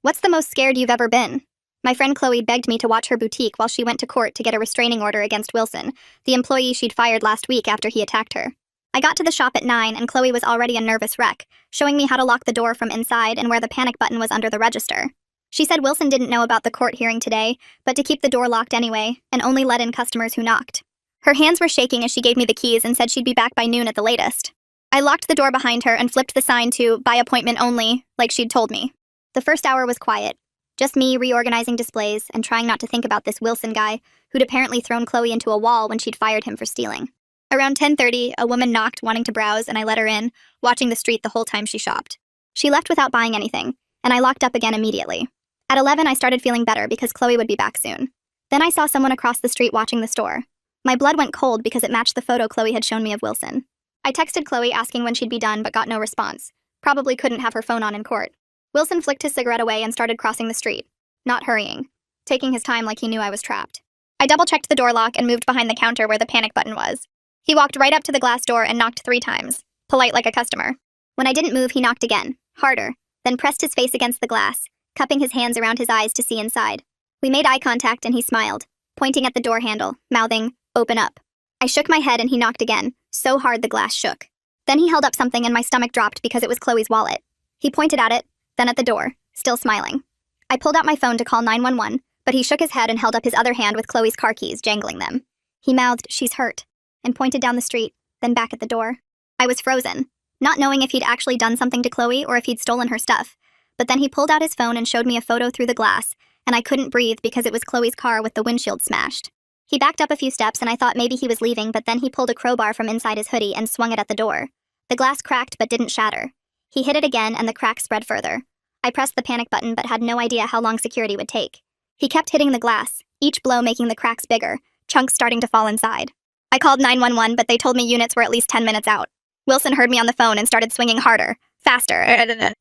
What's the most scared you've ever been? My friend Chloe begged me to watch her boutique while she went to court to get a restraining order against Wilson, the employee she'd fired last week after he attacked her. I got to the shop at 9 and Chloe was already a nervous wreck, showing me how to lock the door from inside and where the panic button was under the register. She said Wilson didn't know about the court hearing today, but to keep the door locked anyway, and only let in customers who knocked. Her hands were shaking as she gave me the keys and said she'd be back by noon at the latest. I locked the door behind her and flipped the sign to "by appointment only," like she'd told me. The first hour was quiet. Just me reorganizing displays and trying not to think about this Wilson guy who'd apparently thrown Chloe into a wall when she'd fired him for stealing. Around 10:30, a woman knocked wanting to browse and I let her in, watching the street the whole time she shopped. She left without buying anything, and I locked up again immediately. At 11, I started feeling better because Chloe would be back soon. Then I saw someone across the street watching the store. My blood went cold because it matched the photo Chloe had shown me of Wilson. I texted Chloe asking when she'd be done but got no response. Probably couldn't have her phone on in court. Wilson flicked his cigarette away and started crossing the street. Not hurrying. Taking his time like he knew I was trapped. I double-checked the door lock and moved behind the counter where the panic button was. He walked right up to the glass door and knocked 3 times. Polite like a customer. When I didn't move, he knocked again. Harder. Then pressed his face against the glass, cupping his hands around his eyes to see inside. We made eye contact and he smiled, pointing at the door handle, mouthing, "Open up." I shook my head and he knocked again, so hard the glass shook. Then he held up something and my stomach dropped because it was Chloe's wallet. He pointed at it, then at the door, still smiling. I pulled out my phone to call 911, but he shook his head and held up his other hand with Chloe's car keys, jangling them. He mouthed, "She's hurt," and pointed down the street, then back at the door. I was frozen, not knowing if he'd actually done something to Chloe or if he'd stolen her stuff. But then he pulled out his phone and showed me a photo through the glass, and I couldn't breathe because it was Chloe's car with the windshield smashed. He backed up a few steps and I thought maybe he was leaving, but then he pulled a crowbar from inside his hoodie and swung it at the door. The glass cracked but didn't shatter. He hit it again and the crack spread further. I pressed the panic button but had no idea how long security would take. He kept hitting the glass, each blow making the cracks bigger, chunks starting to fall inside. I called 911, but they told me units were at least 10 minutes out. Wilson heard me on the phone and started swinging harder, faster.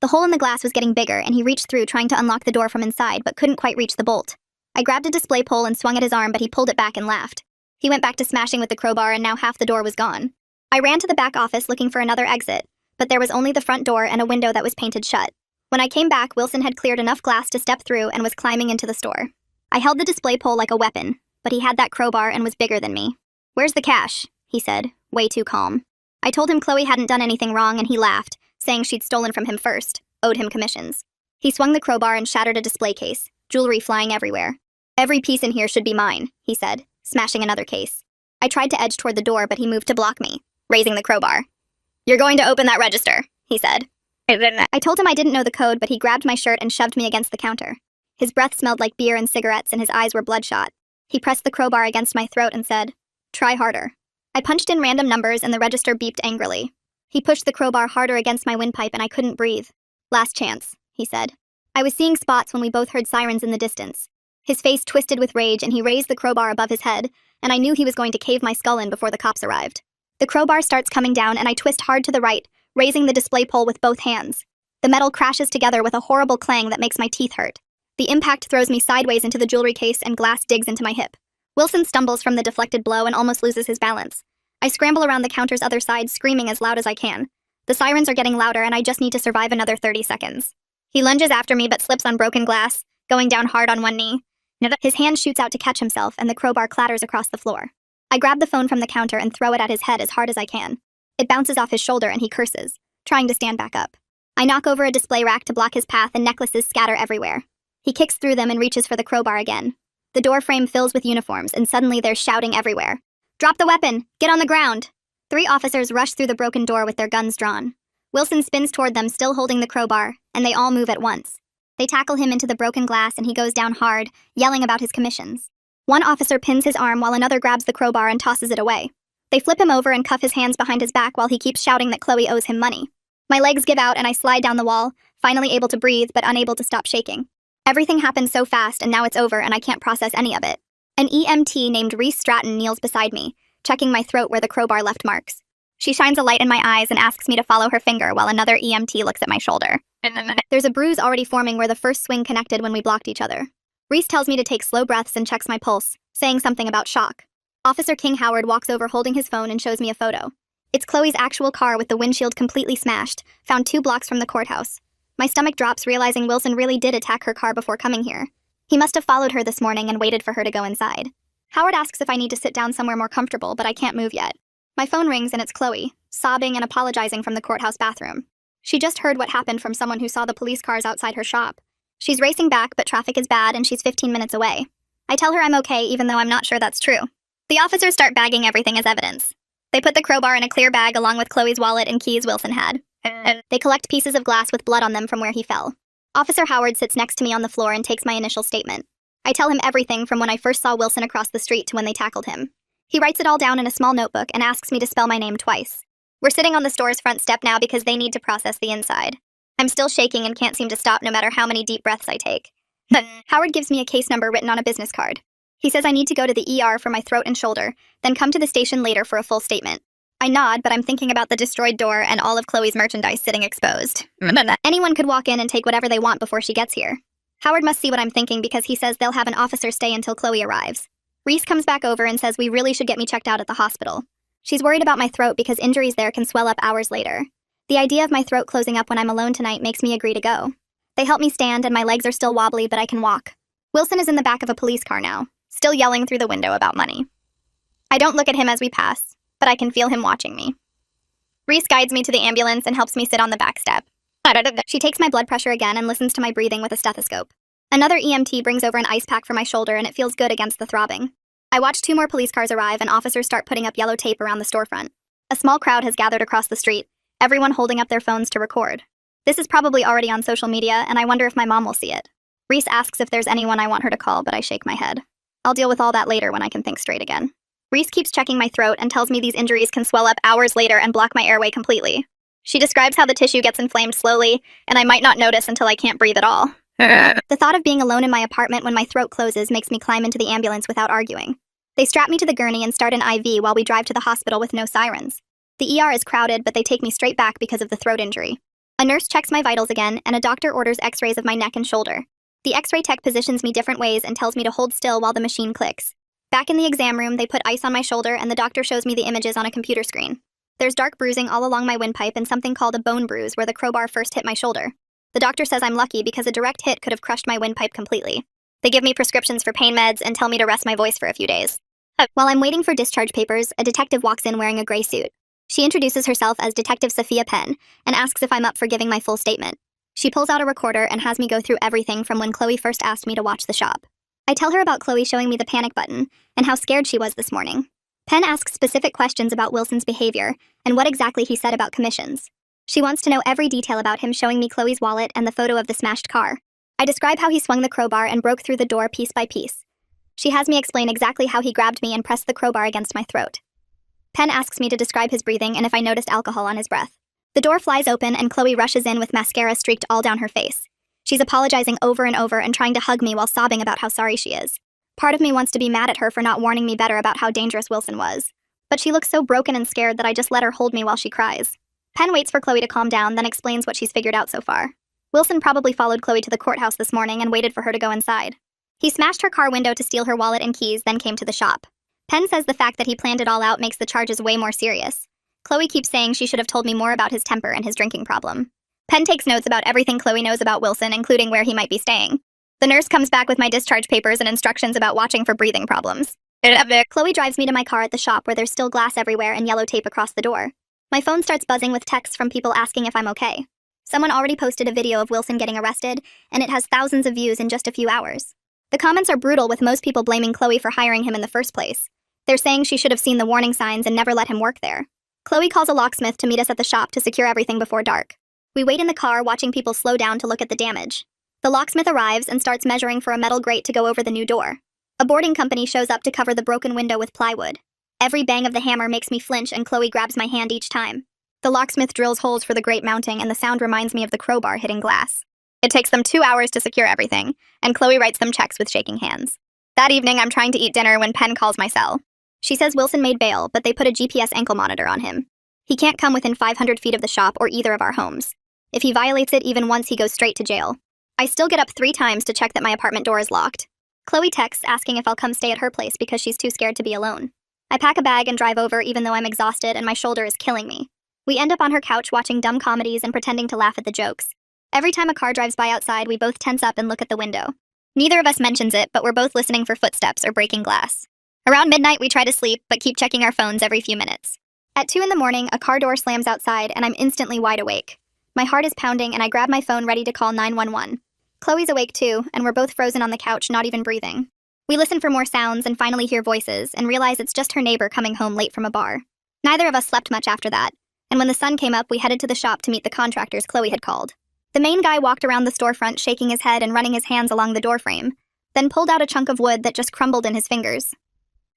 The hole in the glass was getting bigger and he reached through trying to unlock the door from inside but couldn't quite reach the bolt. I grabbed a display pole and swung at his arm, but he pulled it back and laughed. He went back to smashing with the crowbar and now half the door was gone. I ran to the back office looking for another exit, but there was only the front door and a window that was painted shut. When I came back, Wilson had cleared enough glass to step through and was climbing into the store. I held the display pole like a weapon, but he had that crowbar and was bigger than me. "Where's the cash?" he said, way too calm. I told him Chloe hadn't done anything wrong and he laughed, saying she'd stolen from him first, owed him commissions. He swung the crowbar and shattered a display case, jewelry flying everywhere. "Every piece in here should be mine," he said, smashing another case. I tried to edge toward the door, but he moved to block me, raising the crowbar. "You're going to open that register," he said. I told him I didn't know the code, but he grabbed my shirt and shoved me against the counter. His breath smelled like beer and cigarettes and his eyes were bloodshot. He pressed the crowbar against my throat and said, "Try harder." I punched in random numbers and the register beeped angrily. He pushed the crowbar harder against my windpipe and I couldn't breathe. "Last chance," he said. I was seeing spots when we both heard sirens in the distance. His face twisted with rage and he raised the crowbar above his head, and I knew he was going to cave my skull in before the cops arrived. The crowbar starts coming down and I twist hard to the right, raising the display pole with both hands. The metal crashes together with a horrible clang that makes my teeth hurt. The impact throws me sideways into the jewelry case and glass digs into my hip. Wilson stumbles from the deflected blow and almost loses his balance. I scramble around the counter's other side, screaming as loud as I can. The sirens are getting louder and I just need to survive another 30 seconds. He lunges after me but slips on broken glass, going down hard on one knee. His hand shoots out to catch himself and the crowbar clatters across the floor. I grab the phone from the counter and throw it at his head as hard as I can. It bounces off his shoulder and he curses, trying to stand back up. I knock over a display rack to block his path and necklaces scatter everywhere. He kicks through them and reaches for the crowbar again. The door frame fills with uniforms and suddenly there's shouting everywhere. "Drop the weapon! Get on the ground!" 3 officers rush through the broken door with their guns drawn. Wilson spins toward them, still holding the crowbar, and they all move at once. They tackle him into the broken glass and he goes down hard, yelling about his commissions. One officer pins his arm while another grabs the crowbar and tosses it away. They flip him over and cuff his hands behind his back while he keeps shouting that Chloe owes him money. My legs give out and I slide down the wall, finally able to breathe but unable to stop shaking. Everything happened so fast and now it's over and I can't process any of it. An EMT named Reese Stratton kneels beside me, checking my throat where the crowbar left marks. She shines a light in my eyes and asks me to follow her finger while another EMT looks at my shoulder. There's a bruise already forming where the first swing connected when we blocked each other. Reese tells me to take slow breaths and checks my pulse, saying something about shock. Officer King Howard walks over holding his phone and shows me a photo. It's Chloe's actual car with the windshield completely smashed, found 2 blocks from the courthouse. My stomach drops realizing Wilson really did attack her car before coming here. He must have followed her this morning and waited for her to go inside. Howard asks if I need to sit down somewhere more comfortable, but I can't move yet. My phone rings and it's Chloe, sobbing and apologizing from the courthouse bathroom. She just heard what happened from someone who saw the police cars outside her shop. She's racing back, but traffic is bad and she's 15 minutes away. I tell her I'm okay, even though I'm not sure that's true. The officers start bagging everything as evidence. They put the crowbar in a clear bag along with Chloe's wallet and keys Wilson had. They collect pieces of glass with blood on them from where he fell. Officer Howard sits next to me on the floor and takes my initial statement. I tell him everything from when I first saw Wilson across the street to when they tackled him. He writes it all down in a small notebook and asks me to spell my name twice. We're sitting on the store's front step now because they need to process the inside. I'm still shaking and can't seem to stop no matter how many deep breaths I take. Howard gives me a case number written on a business card. He says I need to go to the ER for my throat and shoulder, then come to the station later for a full statement. I nod, but I'm thinking about the destroyed door and all of Chloe's merchandise sitting exposed. Anyone could walk in and take whatever they want before she gets here. Howard must see what I'm thinking because he says they'll have an officer stay until Chloe arrives. Reese comes back over and says we really should get me checked out at the hospital. She's worried about my throat because injuries there can swell up hours later. The idea of my throat closing up when I'm alone tonight makes me agree to go. They help me stand and my legs are still wobbly, but I can walk. Wilson is in the back of a police car now, still yelling through the window about money. I don't look at him as we pass, but I can feel him watching me. Reese guides me to the ambulance and helps me sit on the back step. She takes my blood pressure again and listens to my breathing with a stethoscope. Another EMT brings over an ice pack for my shoulder and it feels good against the throbbing. I watch 2 more police cars arrive and officers start putting up yellow tape around the storefront. A small crowd has gathered across the street, everyone holding up their phones to record. This is probably already on social media, and I wonder if my mom will see it. Reese asks if there's anyone I want her to call, but I shake my head. I'll deal with all that later when I can think straight again. Reese keeps checking my throat and tells me these injuries can swell up hours later and block my airway completely. She describes how the tissue gets inflamed slowly, and I might not notice until I can't breathe at all. The thought of being alone in my apartment when my throat closes makes me climb into the ambulance without arguing. They strap me to the gurney and start an IV while we drive to the hospital with no sirens. The ER is crowded, but they take me straight back because of the throat injury. A nurse checks my vitals again, and a doctor orders x-rays of my neck and shoulder. The x-ray tech positions me different ways and tells me to hold still while the machine clicks. Back in the exam room, they put ice on my shoulder and the doctor shows me the images on a computer screen. There's dark bruising all along my windpipe and something called a bone bruise where the crowbar first hit my shoulder. The doctor says I'm lucky because a direct hit could have crushed my windpipe completely. They give me prescriptions for pain meds and tell me to rest my voice for a few days. While I'm waiting for discharge papers, a detective walks in wearing a gray suit. She introduces herself as Detective Sophia Penn and asks if I'm up for giving my full statement. She pulls out a recorder and has me go through everything from when Chloe first asked me to watch the shop. I tell her about Chloe showing me the panic button and how scared she was this morning. Penn asks specific questions about Wilson's behavior and what exactly he said about commissions. She wants to know every detail about him showing me Chloe's wallet and the photo of the smashed car. I describe how he swung the crowbar and broke through the door piece by piece. She has me explain exactly how he grabbed me and pressed the crowbar against my throat. Penn asks me to describe his breathing and if I noticed alcohol on his breath. The door flies open and Chloe rushes in with mascara streaked all down her face. She's apologizing over and over and trying to hug me while sobbing about how sorry she is. Part of me wants to be mad at her for not warning me better about how dangerous Wilson was. But she looks so broken and scared that I just let her hold me while she cries. Penn waits for Chloe to calm down, then explains what she's figured out so far. Wilson probably followed Chloe to the courthouse this morning and waited for her to go inside. He smashed her car window to steal her wallet and keys, then came to the shop. Penn says the fact that he planned it all out makes the charges way more serious. Chloe keeps saying she should have told me more about his temper and his drinking problem. Penn takes notes about everything Chloe knows about Wilson, including where he might be staying. The nurse comes back with my discharge papers and instructions about watching for breathing problems. Chloe drives me to my car at the shop where there's still glass everywhere and yellow tape across the door. My phone starts buzzing with texts from people asking if I'm okay. Someone already posted a video of Wilson getting arrested, and it has thousands of views in just a few hours. The comments are brutal, with most people blaming Chloe for hiring him in the first place. They're saying she should have seen the warning signs and never let him work there. Chloe calls a locksmith to meet us at the shop to secure everything before dark. We wait in the car, watching people slow down to look at the damage. The locksmith arrives and starts measuring for a metal grate to go over the new door. A boarding company shows up to cover the broken window with plywood. Every bang of the hammer makes me flinch and Chloe grabs my hand each time. The locksmith drills holes for the grate mounting and the sound reminds me of the crowbar hitting glass. It takes them 2 hours to secure everything, and Chloe writes them checks with shaking hands. That evening, I'm trying to eat dinner when Penn calls my cell. She says Wilson made bail, but they put a GPS ankle monitor on him. He can't come within 500 feet of the shop or either of our homes. If he violates it even once, he goes straight to jail. I still get up 3 times to check that my apartment door is locked. Chloe texts asking if I'll come stay at her place because she's too scared to be alone. I pack a bag and drive over even though I'm exhausted and my shoulder is killing me. We end up on her couch watching dumb comedies and pretending to laugh at the jokes. Every time a car drives by outside, we both tense up and look at the window. Neither of us mentions it, but we're both listening for footsteps or breaking glass. Around midnight, we try to sleep, but keep checking our phones every few minutes. At 2 in the morning, a car door slams outside, and I'm instantly wide awake. My heart is pounding, and I grab my phone ready to call 911. Chloe's awake too, and we're both frozen on the couch, not even breathing. We listen for more sounds and finally hear voices, and realize it's just her neighbor coming home late from a bar. Neither of us slept much after that, and when the sun came up, we headed to the shop to meet the contractors Chloe had called. The main guy walked around the storefront shaking his head and running his hands along the doorframe, then pulled out a chunk of wood that just crumbled in his fingers.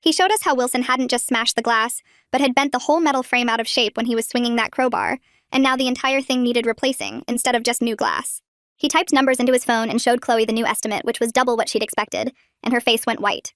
He showed us how Wilson hadn't just smashed the glass, but had bent the whole metal frame out of shape when he was swinging that crowbar, and now the entire thing needed replacing, instead of just new glass. He typed numbers into his phone and showed Chloe the new estimate, which was double what she'd expected, and her face went white.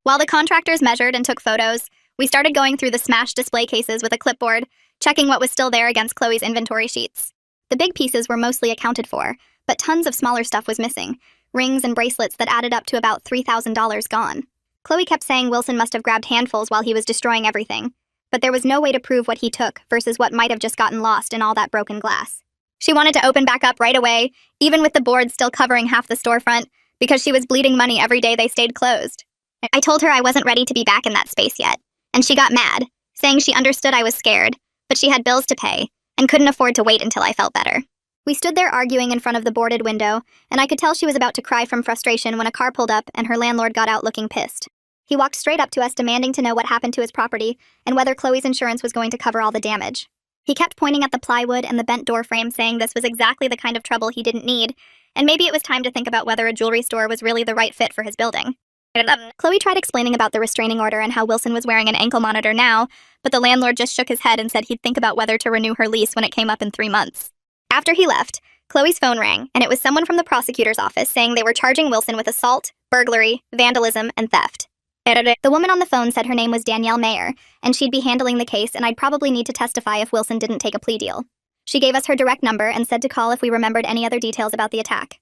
While the contractors measured and took photos, we started going through the smashed display cases with a clipboard, checking what was still there against Chloe's inventory sheets. The big pieces were mostly accounted for, but tons of smaller stuff was missing, rings and bracelets that added up to about $3,000 gone. Chloe kept saying Wilson must have grabbed handfuls while he was destroying everything, but there was no way to prove what he took versus what might have just gotten lost in all that broken glass. She wanted to open back up right away, even with the boards still covering half the storefront, because she was bleeding money every day they stayed closed. I told her I wasn't ready to be back in that space yet, and she got mad, saying she understood I was scared, but she had bills to pay, and couldn't afford to wait until I felt better. We stood there arguing in front of the boarded window, and I could tell she was about to cry from frustration when a car pulled up and her landlord got out looking pissed. He walked straight up to us demanding to know what happened to his property and whether Chloe's insurance was going to cover all the damage. He kept pointing at the plywood and the bent door frame, saying this was exactly the kind of trouble he didn't need, and maybe it was time to think about whether a jewelry store was really the right fit for his building. Chloe tried explaining about the restraining order and how Wilson was wearing an ankle monitor now, but the landlord just shook his head and said he'd think about whether to renew her lease when it came up in 3 months. After he left, Chloe's phone rang, and it was someone from the prosecutor's office saying they were charging Wilson with assault, burglary, vandalism, and theft. The woman on the phone said her name was Danielle Mayer, and she'd be handling the case, and I'd probably need to testify if Wilson didn't take a plea deal. She gave us her direct number and said to call if we remembered any other details about the attack.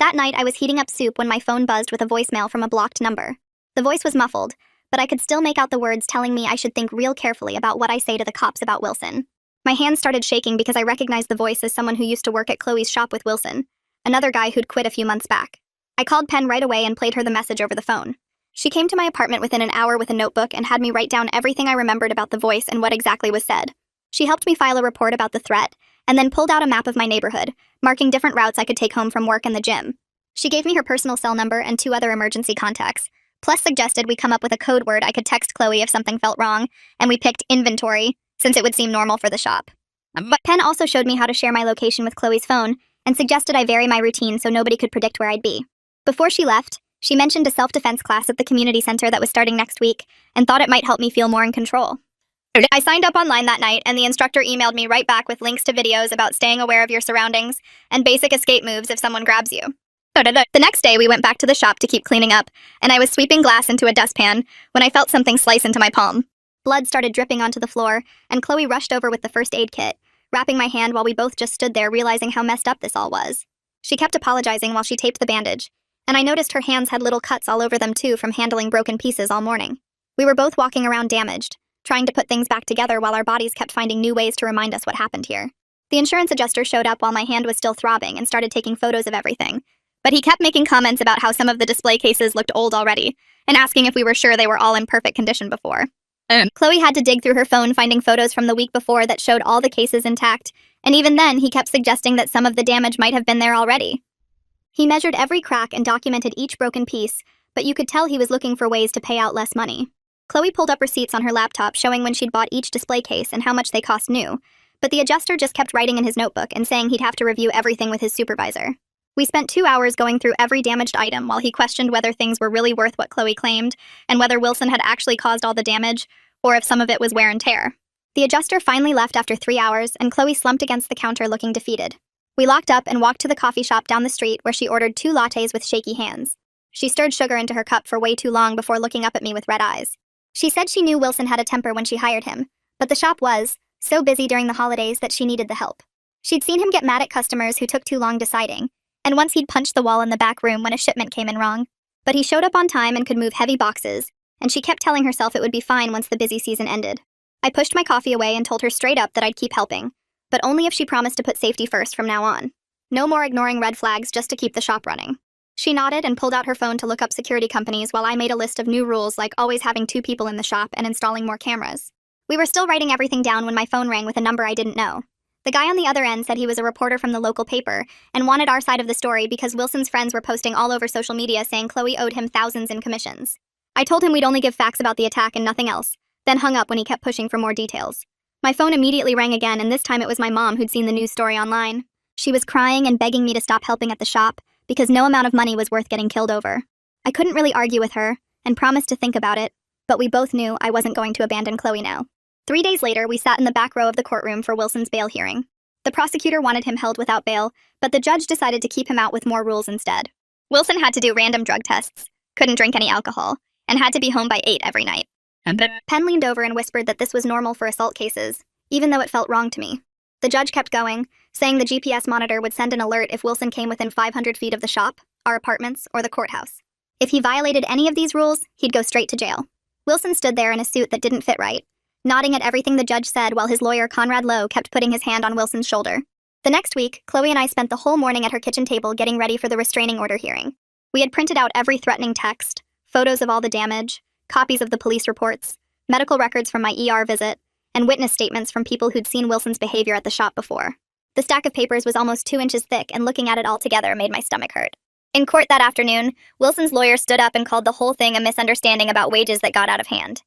That night, I was heating up soup when my phone buzzed with a voicemail from a blocked number. The voice was muffled, but I could still make out the words telling me I should think real carefully about what I say to the cops about Wilson. My hands started shaking because I recognized the voice as someone who used to work at Chloe's shop with Wilson, another guy who'd quit a few months back. I called Penn right away and played her the message over the phone. She came to my apartment within an hour with a notebook and had me write down everything I remembered about the voice and what exactly was said. She helped me file a report about the threat, and then pulled out a map of my neighborhood, marking different routes I could take home from work and the gym. She gave me her personal cell number and 2 other emergency contacts, plus suggested we come up with a code word I could text Chloe if something felt wrong, and we picked inventory, since it would seem normal for the shop. But Penn also showed me how to share my location with Chloe's phone, and suggested I vary my routine so nobody could predict where I'd be. Before she left, she mentioned a self-defense class at the community center that was starting next week, and thought it might help me feel more in control. I signed up online that night, and the instructor emailed me right back with links to videos about staying aware of your surroundings, and basic escape moves if someone grabs you. The next day, we went back to the shop to keep cleaning up, and I was sweeping glass into a dustpan when I felt something slice into my palm. Blood started dripping onto the floor, and Chloe rushed over with the first aid kit, wrapping my hand while we both just stood there realizing how messed up this all was. She kept apologizing while she taped the bandage, and I noticed her hands had little cuts all over them too from handling broken pieces all morning. We were both walking around damaged, trying to put things back together while our bodies kept finding new ways to remind us what happened here. The insurance adjuster showed up while my hand was still throbbing and started taking photos of everything, but he kept making comments about how some of the display cases looked old already, and asking if we were sure they were all in perfect condition before. Chloe had to dig through her phone finding photos from the week before that showed all the cases intact, and even then he kept suggesting that some of the damage might have been there already. He measured every crack and documented each broken piece, but you could tell he was looking for ways to pay out less money. Chloe pulled up receipts on her laptop showing when she'd bought each display case and how much they cost new, but the adjuster just kept writing in his notebook and saying he'd have to review everything with his supervisor. We spent 2 hours going through every damaged item while he questioned whether things were really worth what Chloe claimed, and whether Wilson had actually caused all the damage, or if some of it was wear and tear. The adjuster finally left after 3 hours, and Chloe slumped against the counter looking defeated. We locked up and walked to the coffee shop down the street where she ordered 2 lattes with shaky hands. She stirred sugar into her cup for way too long before looking up at me with red eyes. She said she knew Wilson had a temper when she hired him, but the shop was so busy during the holidays that she needed the help. She'd seen him get mad at customers who took too long deciding, and once he'd punched the wall in the back room when a shipment came in wrong. But he showed up on time and could move heavy boxes, and she kept telling herself it would be fine once the busy season ended. I pushed my coffee away and told her straight up that I'd keep helping, but only if she promised to put safety first from now on. No more ignoring red flags just to keep the shop running. She nodded and pulled out her phone to look up security companies while I made a list of new rules like always having 2 people in the shop and installing more cameras. We were still writing everything down when my phone rang with a number I didn't know. The guy on the other end said he was a reporter from the local paper and wanted our side of the story because Wilson's friends were posting all over social media saying Chloe owed him thousands in commissions. I told him we'd only give facts about the attack and nothing else, then hung up when he kept pushing for more details. My phone immediately rang again, and this time it was my mom who'd seen the news story online. She was crying and begging me to stop helping at the shop because no amount of money was worth getting killed over. I couldn't really argue with her and promised to think about it, but we both knew I wasn't going to abandon Chloe now. 3 days later, we sat in the back row of the courtroom for Wilson's bail hearing. The prosecutor wanted him held without bail, but the judge decided to keep him out with more rules instead. Wilson had to do random drug tests, couldn't drink any alcohol, and had to be home by 8 every night. And then Penn leaned over and whispered that this was normal for assault cases, even though it felt wrong to me. The judge kept going, saying the GPS monitor would send an alert if Wilson came within 500 feet of the shop, our apartments, or the courthouse. If he violated any of these rules, he'd go straight to jail. Wilson stood there in a suit that didn't fit right, nodding at everything the judge said while his lawyer Conrad Lowe kept putting his hand on Wilson's shoulder. The next week, Chloe and I spent the whole morning at her kitchen table getting ready for the restraining order hearing. We had printed out every threatening text, photos of all the damage, copies of the police reports, medical records from my ER visit, and witness statements from people who'd seen Wilson's behavior at the shop before. The stack of papers was almost 2 inches thick, and looking at it all together made my stomach hurt. In court that afternoon, Wilson's lawyer stood up and called the whole thing a misunderstanding about wages that got out of hand.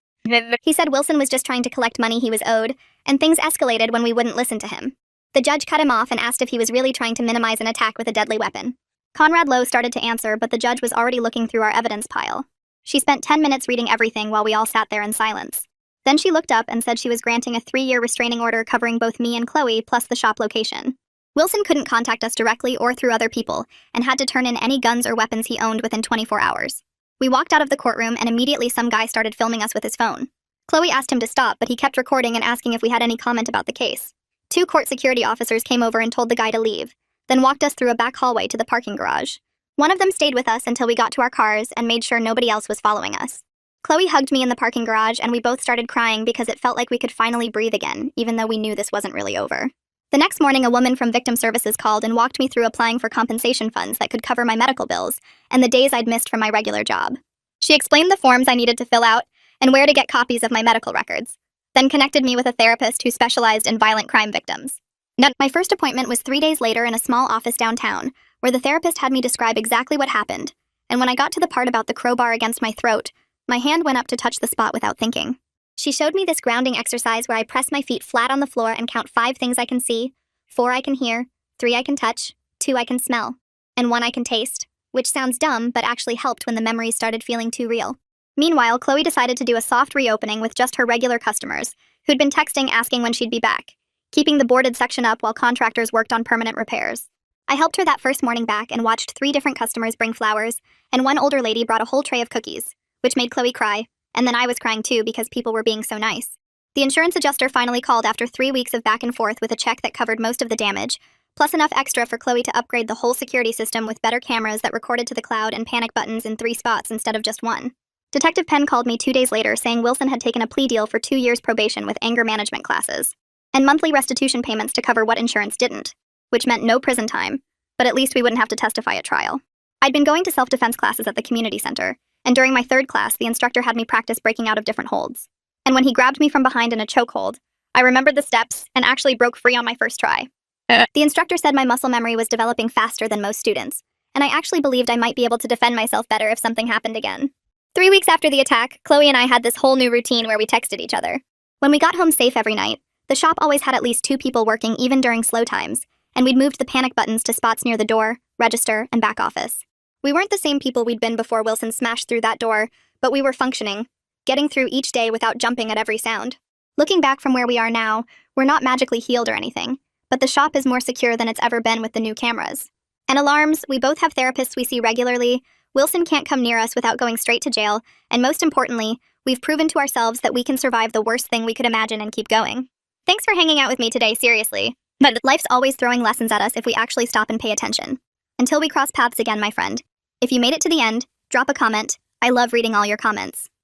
He said Wilson was just trying to collect money he was owed, and things escalated when we wouldn't listen to him. The judge cut him off and asked if he was really trying to minimize an attack with a deadly weapon. Conrad Lowe started to answer, but the judge was already looking through our evidence pile. She spent 10 minutes reading everything while we all sat there in silence. Then she looked up and said she was granting a 3-year restraining order covering both me and Chloe plus the shop location. Wilson couldn't contact us directly or through other people and had to turn in any guns or weapons he owned within 24 hours. We walked out of the courtroom and immediately some guy started filming us with his phone. Chloe asked him to stop, but he kept recording and asking if we had any comment about the case. 2 court security officers came over and told the guy to leave, then walked us through a back hallway to the parking garage. One of them stayed with us until we got to our cars and made sure nobody else was following us. Chloe hugged me in the parking garage and we both started crying because it felt like we could finally breathe again, even though we knew this wasn't really over. The next morning, a woman from Victim Services called and walked me through applying for compensation funds that could cover my medical bills and the days I'd missed from my regular job. She explained the forms I needed to fill out and where to get copies of my medical records, then connected me with a therapist who specialized in violent crime victims. My first appointment was 3 days later in a small office downtown, where the therapist had me describe exactly what happened, and when I got to the part about the crowbar against my throat, my hand went up to touch the spot without thinking. She showed me this grounding exercise where I press my feet flat on the floor and count 5 things I can see, 4 I can hear, 3 I can touch, 2 I can smell, and 1 I can taste, which sounds dumb but actually helped when the memories started feeling too real. Meanwhile, Chloe decided to do a soft reopening with just her regular customers, who'd been texting asking when she'd be back, keeping the boarded section up while contractors worked on permanent repairs. I helped her that first morning back and watched 3 different customers bring flowers, and one older lady brought a whole tray of cookies, which made Chloe cry, and then I was crying too because people were being so nice. The insurance adjuster finally called after 3 weeks of back and forth with a check that covered most of the damage, plus enough extra for Chloe to upgrade the whole security system with better cameras that recorded to the cloud and panic buttons in 3 spots instead of just 1. Detective Penn called me 2 days later saying Wilson had taken a plea deal for 2 years probation with anger management classes, and monthly restitution payments to cover what insurance didn't, which meant no prison time, but at least we wouldn't have to testify at trial. I'd been going to self-defense classes at the community center, and during my 3rd class, the instructor had me practice breaking out of different holds. And when he grabbed me from behind in a chokehold, I remembered the steps and actually broke free on my first try. The instructor said my muscle memory was developing faster than most students, and I actually believed I might be able to defend myself better if something happened again. 3 weeks after the attack, Chloe and I had this whole new routine where we texted each other. When we got home safe every night, the shop always had at least 2 people working even during slow times, and we'd moved the panic buttons to spots near the door, register, and back office. We weren't the same people we'd been before Wilson smashed through that door, but we were functioning, getting through each day without jumping at every sound. Looking back from where we are now, we're not magically healed or anything, but the shop is more secure than it's ever been with the new cameras. And alarms, we both have therapists we see regularly, Wilson can't come near us without going straight to jail, and most importantly, we've proven to ourselves that we can survive the worst thing we could imagine and keep going. Thanks for hanging out with me today, seriously. But life's always throwing lessons at us if we actually stop and pay attention. Until we cross paths again, my friend. If you made it to the end, drop a comment. I love reading all your comments.